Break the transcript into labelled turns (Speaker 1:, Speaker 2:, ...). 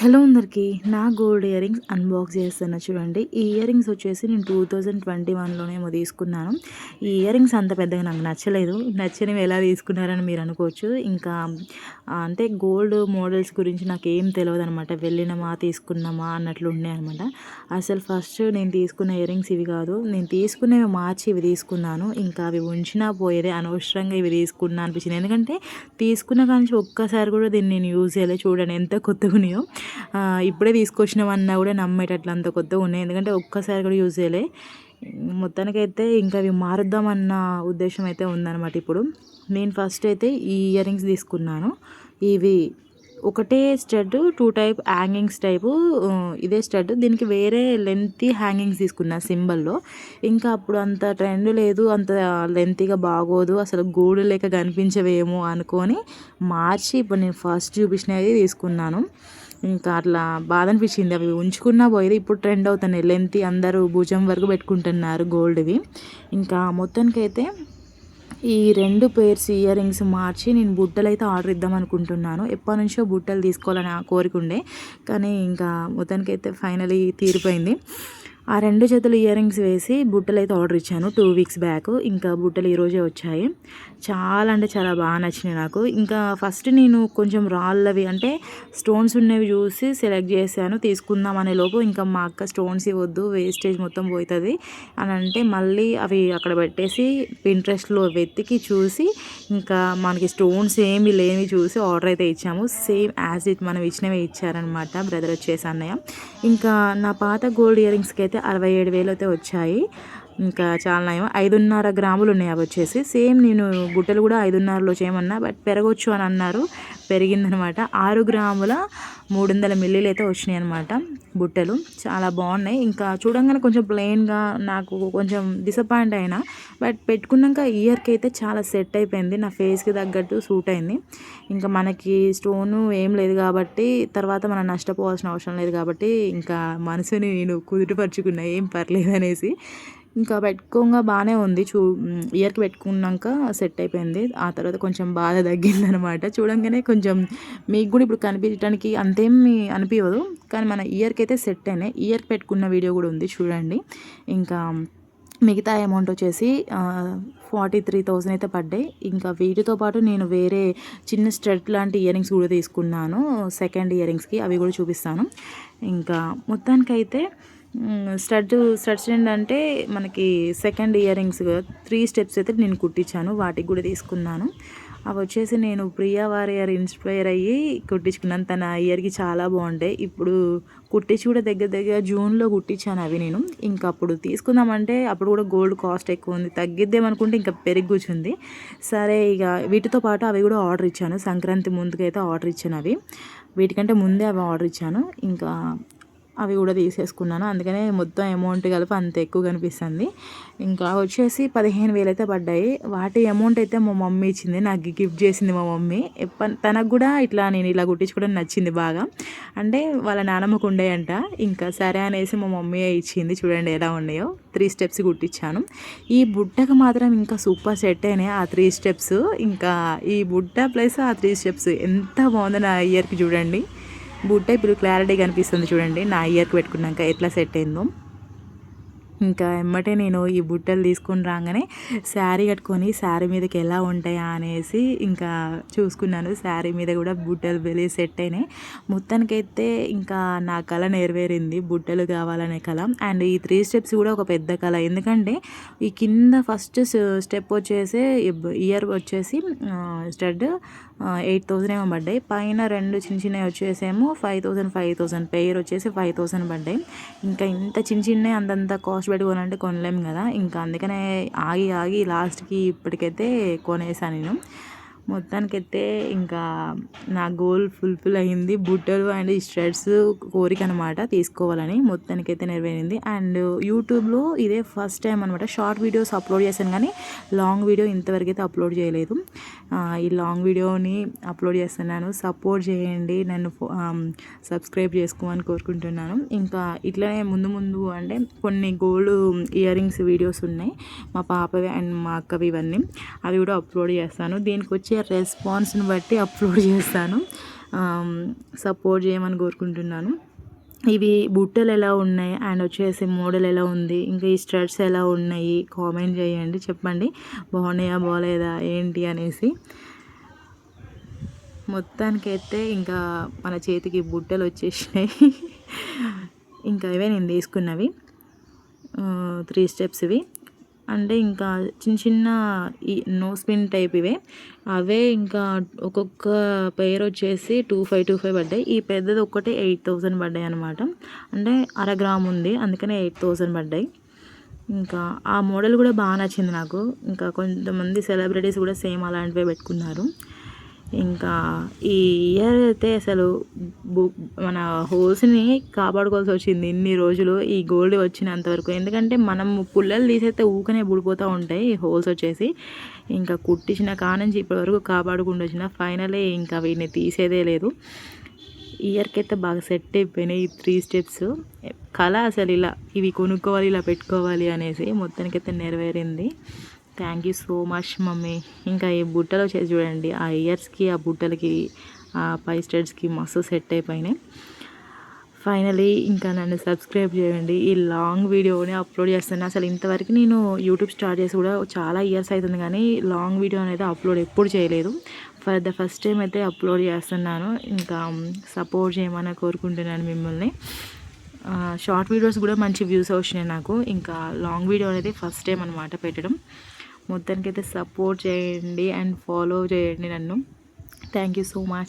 Speaker 1: Hello అందరికీ నా gold ear rings unbox చేస్తున్నా చూడండి. ఈ ఇయర్ రింగ్స్ వచ్చేసి నేను 2021లోనేమో తీసుకున్నాను. ఈ ఇయర్ రింగ్స్ అంత పెద్దగా నాకు నచ్చలేదు. నచ్చనివి ఎలా తీసుకున్నారని మీరు అనుకోవచ్చు. ఇంకా అంటే గోల్డ్ మోడల్స్ గురించి నాకు ఏం తెలియదు అనమాట. వెళ్ళినామా తీసుకున్నామా అన్నట్లు ఉండే అనమాట. అసలు ఫస్ట్ నేను తీసుకున్న ఇయర్ రింగ్స్ ఇవి కాదు. నేను తీసుకునేవి మార్చి ఇవి తీసుకున్నాను. ఇంకా అవి ఉంచినా పోయేదే, అనవసరంగా ఇవి తీసుకున్నా అనిపించింది. ఎందుకంటే తీసుకున్న కానీ ఒక్కసారి కూడా దీన్ని నేను యూజ్ చేయలేదు. చూడండి ఎంత కొత్తగా ఉన్నాయో. ఇప్పుడే తీసుకొచ్చినామన్నా కూడా నమ్మేటట్లు అంత కొత్తగా ఉన్నాయి. ఎందుకంటే ఒక్కసారి కూడా యూజ్ చేయలే. మొత్తానికైతే ఇంకా అవి మారుద్దామన్న ఉద్దేశం అయితే ఉందన్నమాట. ఇప్పుడు నేను ఫస్ట్ అయితే ఈ ఇయర్ రింగ్స్ తీసుకున్నాను. ఇవి ఒకటే స్టడ్, 2 టైప్ హ్యాంగింగ్స్ టైపు. ఇదే స్టడ్, దీనికి వేరే లెంతీ హ్యాంగింగ్స్ తీసుకున్నా సింబల్లో. ఇంకా అప్పుడు అంత ట్రెండ్ లేదు, అంత లెంతీగా బాగోదు, అసలు గూడు లేక కనిపించవేమో అనుకొని మార్చి ఇప్పుడు నేను ఫస్ట్ చూపించినవి తీసుకున్నాను. ఇంకా అట్లా బాధ అనిపించింది. అవి ఉంచుకున్నా పోయేది. ఇప్పుడు ట్రెండ్ అవుతున్నాయి లెంతీ, అందరూ భుజం వరకు పెట్టుకుంటున్నారు గోల్డ్వి. ఇంకా మొత్తానికైతే ఈ 2 పేర్స్ ఇయర్ రింగ్స్ మార్చి నేను బుట్టలు అయితే ఆర్డర్ ఇద్దాం అనుకుంటున్నాను. ఎప్పటి నుంచో బుట్టలు తీసుకోవాలని కోరిక ఉండే, కానీ ఇంకా మొత్తానికైతే ఫైనలీ తీరిపోయింది. ఆ 2 జతలు ఇయర్ రింగ్స్ వేసి బుట్టలు అయితే ఆర్డర్ ఇచ్చాను 2 వీక్స్ బ్యాక్. ఇంకా బుట్టలు ఈరోజే వచ్చాయి. చాలా అంటే చాలా బాగా నచ్చినాయి నాకు. ఇంకా ఫస్ట్ నేను కొంచెం రాళ్ళవి అంటే స్టోన్స్ ఉన్నవి చూసి సెలెక్ట్ చేశాను తీసుకుందాం అనే లోపు ఇంకా మా అక్క స్టోన్స్ ఇవ్వద్దు, వేస్టేజ్ మొత్తం పోతుంది అని అంటే మళ్ళీ అవి అక్కడ పెట్టేసి పింట్రెస్ట్లో వెతికి చూసి ఇంకా మనకి స్టోన్స్ ఏమి లేనివి చూసి ఆర్డర్ అయితే ఇచ్చాము. సేమ్ యాజ్ ఇట్ మనం ఇచ్చినవి ఇచ్చారనమాట బ్రదర్ వచ్చేసి అన్నయ్య. ఇంకా నా పాత గోల్డ్ ఇయర్ రింగ్స్కి అయితే 67,000 అయితే వచ్చాయి. ఇంకా చాలా నయం. 5.5 గ్రాములు ఉన్నాయి అవి వచ్చేసి. సేమ్ నేను బుట్టలు కూడా 5.5లో చేయమన్నా, బట్ పెరగొచ్చు అని అన్నారు. పెరిగిందనమాట. 6 గ్రాముల 300 మిల్లీలు అయితే వచ్చినాయి అనమాట బుట్టలు. చాలా బాగున్నాయి. ఇంకా చూడంగానే కొంచెం ప్లెయిన్గా నాకు కొంచెం డిసప్పాయింట్ అయినా, బట్ పెట్టుకున్నాక ఇయర్కి అయితే చాలా సెట్ అయిపోయింది. నా ఫేస్కి తగ్గట్టు సూట్ అయింది. ఇంకా మనకి స్టోను ఏం లేదు కాబట్టి తర్వాత మనం నష్టపోవాల్సిన అవసరం లేదు కాబట్టి ఇంకా మనసుని నేను కుదుటపరుచుకున్నా, ఏం పర్లేదు అనేసి. ఇంకా పెట్టుకోగా బాగానే ఉంది. ఇయర్కి పెట్టుకున్నాక సెట్ అయిపోయింది. ఆ తర్వాత కొంచెం బాధ తగ్గిందనమాట. చూడంగానే కొంచెం మీకు కూడా ఇప్పుడు కనిపించడానికి అంతేమి అనిపించదు, కానీ మన ఇయర్కి అయితే సెట్ అయినాయి. ఇయర్కి పెట్టుకున్న వీడియో కూడా ఉంది చూడండి. ఇంకా మిగతా అమౌంట్ వచ్చేసి 43,000 అయితే పడ్డాయి. ఇంకా వీటితో పాటు నేను వేరే చిన్న స్టడ్ లాంటి ఇయర్ రింగ్స్ కూడా తీసుకున్నాను సెకండ్ ఇయర్ రింగ్స్కి. అవి కూడా చూపిస్తాను. ఇంకా మొత్తానికైతే స్టడ్స్ ఏంటంటే మనకి సెకండ్ ఇయర్ రింగ్స్ 3 స్టెప్స్ అయితే నేను కుట్టించాను. వాటికి కూడా తీసుకున్నాను. అవి వచ్చేసి నేను ప్రియా వారియర్ ఇన్స్పైర్ అయ్యి కుట్టించుకున్నాను. తన ఇయర్కి చాలా బాగుంటాయి. ఇప్పుడు కుట్టించి కూడా దగ్గర జూన్లో కుట్టించాను అవి నేను. ఇంకా అప్పుడు తీసుకుందామంటే అప్పుడు కూడా గోల్డ్ కాస్ట్ ఎక్కువ ఉంది, తగ్గిద్దామనుకుంటే ఇంకా పెరిగి కూర్చుంది. సరే ఇక వీటితో పాటు అవి కూడా ఆర్డర్ ఇచ్చాను. సంక్రాంతి ముందుకైతే ఆర్డర్ ఇచ్చాను అవి. వీటికంటే ముందే అవి ఆర్డర్ ఇచ్చాను. ఇంకా అవి కూడా తీసేసుకున్నాను. అందుకనే మొత్తం అమౌంట్ కలిపి అంత ఎక్కువ కనిపిస్తుంది. ఇంకా వచ్చేసి 15,000 అయితే పడ్డాయి. వాటి అమౌంట్ అయితే మా మమ్మీ ఇచ్చింది, నాకు గిఫ్ట్ చేసింది మా మమ్మీ. తనకు కూడా ఇట్లా నేను ఇలా కుట్టించుకోవడం నచ్చింది బాగా. అంటే వాళ్ళ నానమ్మకు ఉండేయంట. ఇంకా సరే అనేసి మా మమ్మీ ఇచ్చింది. చూడండి ఎలా ఉన్నాయో. 3 స్టెప్స్ కుట్టించాను. ఈ బుట్టకు మాత్రం ఇంకా సూపర్ సెట్ అయినాయి ఆ 3 స్టెప్స్. ఇంకా ఈ బుట్ట ప్లస్ ఆ 3 స్టెప్స్ ఎంత బాగుందో నా ఇయర్కి. చూడండి బుట్ట ఇప్పుడు క్లారిటీగా కనిపిస్తుంది. చూడండి నా ఇయర్కి పెట్టుకున్నాక ఎట్లా సెట్ అయిందో. ఇంకా ఎమ్మటే నేను ఈ బుట్టలు తీసుకొని రాగానే శారీ కట్టుకొని శారీ మీదకి ఎలా ఉంటాయా అనేసి ఇంకా చూసుకున్నాను. శారీ మీద కూడా బుట్టలు వెళ్ళి సెట్ అయినాయి. మొత్తానికైతే ఇంకా నా కళ నెరవేరింది, బుట్టలు కావాలనే కళ. అండ్ ఈ 3 స్టెప్స్ కూడా ఒక పెద్ద కళ. ఎందుకంటే ఈ కింద ఫస్ట్ స్టెప్ వచ్చేసి ఇయర్ వచ్చేసి స్టడ్ 8,000 ఏమో పడ్డాయి. పైన 2 చిన్నవి వచ్చేసేమో 5,000 పెయిర్ వచ్చేసి 5,000 పడ్డాయి. ఇంకా ఇంత చిన్నవి అంతంత కాస్ట్ పెట్టుకోవాలంటే కొనలేము కదా. ఇంకా అందుకనే ఆగి లాస్ట్కి ఇప్పటికైతే కొనేసాను నేను. మొత్తానికైతే ఇంకా నా గోల్ ఫుల్ఫిల్ అయ్యింది. బుట్టలు అండ్ ఈ స్ట్రెడ్స్ కోరిక అనమాట తీసుకోవాలని. మొత్తానికైతే నెరవేరింది. అండ్ యూట్యూబ్లో ఇదే ఫస్ట్ టైం అనమాట షార్ట్ వీడియోస్ అప్లోడ్ చేశాను, కానీ లాంగ్ వీడియో ఇంతవరకు అయితే అప్లోడ్ చేయలేదు. ఈ లాంగ్ వీడియోని అప్లోడ్ చేస్తున్నాను. సపోర్ట్ చేయండి, నన్ను సబ్స్క్రైబ్ చేసుకోమని కోరుకుంటున్నాను. ఇంకా ఇట్లనే ముందు అంటే కొన్ని గోల్డ్ ఇయర్ రింగ్స్ వీడియోస్ ఉన్నాయి మా పాపవి అండ్ మా అక్కవి. ఇవన్నీ అవి కూడా అప్లోడ్ చేస్తాను. దీనికి వచ్చే రెస్పాన్స్ని బట్టి అప్లోడ్ చేస్తాను. సపోర్ట్ చేయమని కోరుకుంటున్నాను. ఇవి బుట్టలు ఎలా ఉన్నాయి అండ్ వచ్చేసి మోడల్ ఎలా ఉంది, ఇంకా ఈ స్టడ్స్ ఎలా ఉన్నాయి కామెంట్ చేయండి, చెప్పండి బాగున్నాయా బాగలేదా ఏంటి అనేసి. మొత్తానికైతే ఇంకా మన చేతికి బుట్టలు వచ్చేసినాయి. ఇంకా ఇవే నేను తీసుకున్నవి 3 స్టెప్స్ ఇవి. అంటే ఇంకా చిన్న చిన్న ఈ నో స్పిన్ టైప్ ఇవే. అవే ఇంకా ఒక్కొక్క పెయిర్ వచ్చేసి 2525 పడ్డాయి. ఈ పెద్దది ఒక్కటే 8000 పడ్డాయి అనమాట. అంటే 1/2 గ్రామ్ ఉంది, అందుకనే 8000 పడ్డాయి. ఇంకా ఆ మోడల్ కూడా బాగా నచ్చింది నాకు. ఇంకా కొంతమంది సెలబ్రిటీస్ కూడా సేమ్ అలాంటివే పెట్టుకున్నారు. ఇంకా ఈ ఇయర్ అయితే అసలు మన హోల్స్ని కాపాడుకోవాల్సి వచ్చింది ఇన్ని రోజులు ఈ గోల్డ్ వచ్చినంత వరకు. ఎందుకంటే మనం పుల్లలు తీసేస్తే ఊకనే బుడిపోతూ ఉంటాయి ఈ హోల్స్ వచ్చేసి. ఇంకా కుట్టించిన కానుంచి ఇప్పటివరకు కాపాడుకుంటూ వచ్చిన ఫైనలే ఇంకా వీటిని తీసేదే లేదు. ఇయర్కి అయితే బాగా సెట్ అయిపోయినాయి ఈ 3 స్టెప్స్. కళ అసలు ఇలా ఇవి కొనుక్కోవాలి ఇలా పెట్టుకోవాలి అనేసి మొత్తానికైతే నెరవేరింది. Thank you so much mummy. ఇంకా ఈ బుట్టలు వచ్చేసి చూడండి, ఆ ఇయర్స్కి ఆ బుట్టలకి ఆ 5 స్టడ్స్కి మస్తు సెట్ అయిపోయినాయి. ఫైనలీ ఇంకా నన్ను సబ్స్క్రైబ్ చేయండి. ఈ లాంగ్ వీడియోని అప్లోడ్ చేస్తాను. అసలు ఇంతవరకు నేను యూట్యూబ్ స్టార్ట్ చేసి కూడా చాలా ఇయర్స్ అవుతుంది, కానీ లాంగ్ వీడియో అనేది అప్లోడ్ ఎప్పుడు చేయలేదు. ఫర్ ద ఫస్ట్ టైం అయితే అప్లోడ్ చేస్తున్నాను. ఇంకా సపోర్ట్ చేయమని కోరుకుంటున్నాను మిమ్మల్ని. షార్ట్ వీడియోస్ కూడా మంచి వ్యూస్ వచ్చినాయి నాకు. ఇంకా లాంగ్ వీడియో అనేది ఫస్ట్ టైం అనమాట పెట్టడం. మొత్తానికైతే సపోర్ట్ చేయండి అండ్ ఫాలో చేయండి నన్ను. Thank you so much.